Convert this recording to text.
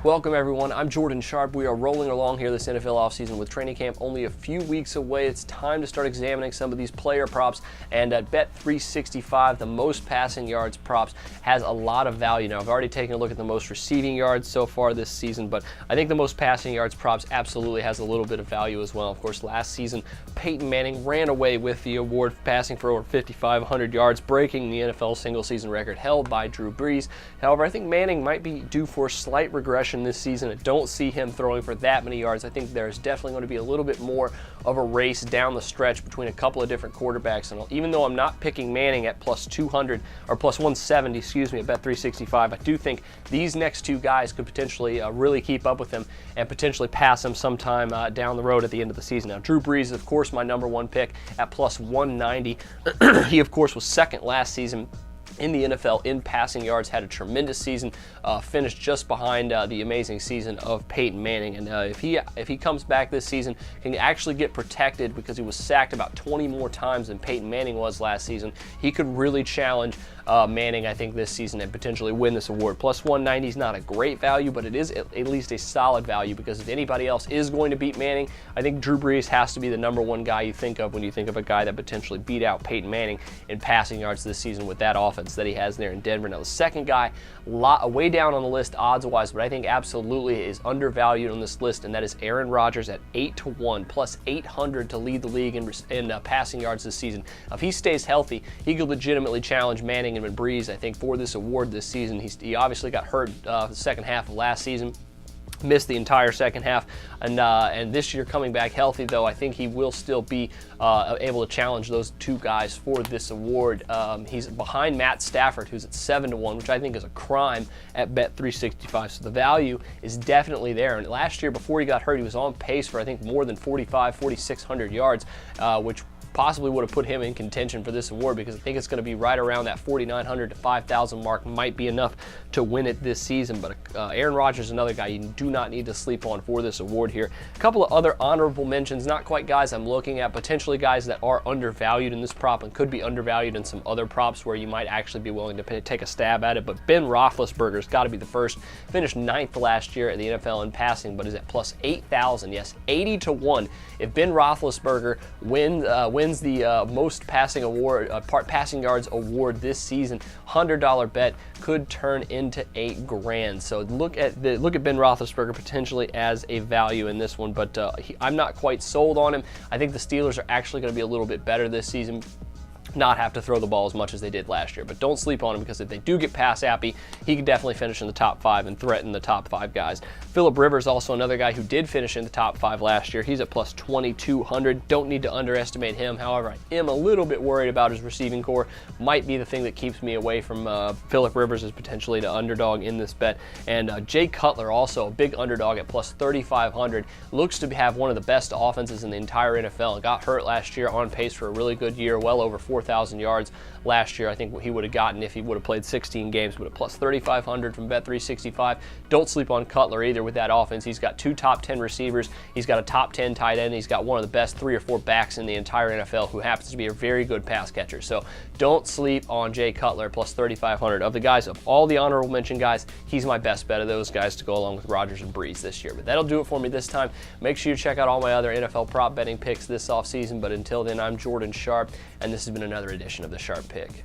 Welcome everyone, I'm Jordan Sharp. We are rolling along here this NFL offseason with training camp only a few weeks away. It's time to start examining some of these player props, and at Bet365, the most passing yards props has a lot of value. Now, I've already taken a look at the most receiving yards so far this season, but I think the most passing yards props absolutely has a little bit of value as well. Of course, last season, Peyton Manning ran away with the award, passing for over 5,500 yards, breaking the NFL single-season record held by Drew Brees. However, I think Manning might be due for slight regression this season. I don't see him throwing for that many yards. I think there's definitely going to be a little bit more of a race down the stretch between a couple of different quarterbacks. And even though I'm not picking Manning at plus 200 or plus 170, excuse me, at Bet365, I do think these next two guys could potentially really keep up with him and potentially pass him sometime down the road at the end of the season. Now, Drew Brees is, of course, my number one pick at plus 190. He, of course, was second last season in the NFL in passing yards, had a tremendous season, finished just behind the amazing season of Peyton Manning. And if he comes back this season, can actually get protected because he was sacked about 20 more times than Peyton Manning was last season, he could really challenge Manning, I think, this season and potentially win this award. Plus 190 is not a great value, but it is at least a solid value, because if anybody else is going to beat Manning, I think Drew Brees has to be the number one guy you think of when you think of a guy that potentially beat out Peyton Manning in passing yards this season with that offense that he has there in Denver. Now, the second guy, way down on the list odds-wise, but I think absolutely is undervalued on this list, and that is Aaron Rodgers at 8-1, plus 800 to lead the league in passing yards this season. If he stays healthy, he could legitimately challenge Manning and Brees, I think, for this award this season. He obviously got hurt the second half of last season, missed the entire second half, and this year coming back healthy, though, I think he will still be able to challenge those two guys for this award. He's behind Matt Stafford, who's at 7-1, which I think is a crime at Bet365, so the value is definitely there. And last year, before he got hurt, he was on pace for, I think, more than 4,600 yards, which possibly would have put him in contention for this award, because I think it's going to be right around that 4,900 to 5,000 mark might be enough to win it this season. But Aaron Rodgers is another guy you do not need to sleep on for this award here. A couple of other honorable mentions, not quite guys I'm looking at, potentially guys that are undervalued in this prop and could be undervalued in some other props where you might actually be willing to take a stab at it. But Ben Roethlisberger's got to be the first. Finished 9th last year at the NFL in passing, but is at plus 8,000. Yes, 80-1. If Ben Roethlisberger wins the most passing yards award this season, $100 bet could turn into $8,000. So look at Ben Roethlisberger potentially as a value in this one, but I'm not quite sold on him. I think the Steelers are actually going to be a little bit better this season, not have to throw the ball as much as they did last year. But don't sleep on him, because if they do get pass happy, he could definitely finish in the top 5 and threaten the top 5 guys. Phillip Rivers, also another guy who did finish in the top 5 last year. He's at plus 2,200. Don't need to underestimate him. However, I am a little bit worried about his receiving core. Might be the thing that keeps me away from Phillip Rivers as potentially the underdog in this bet. And Jay Cutler, also a big underdog at plus 3,500. Looks to have one of the best offenses in the entire NFL. Got hurt last year, on pace for a really good year, well over 4,000 yards last year. I think he would have gotten if he would have played 16 games, but at plus 3,500 from Bet365. Don't sleep on Cutler either with that offense. He's got 2 top 10 receivers. He's got a top 10 tight end. He's got one of the best 3 or 4 backs in the entire NFL who happens to be a very good pass catcher. So don't sleep on Jay Cutler, plus 3,500. Of the guys, of all the honorable mention guys, he's my best bet of those guys to go along with Rodgers and Brees this year. But that'll do it for me this time. Make sure you check out all my other NFL prop betting picks this offseason. But until then, I'm Jordan Sharp, and this has been another edition of the Sharp Pick.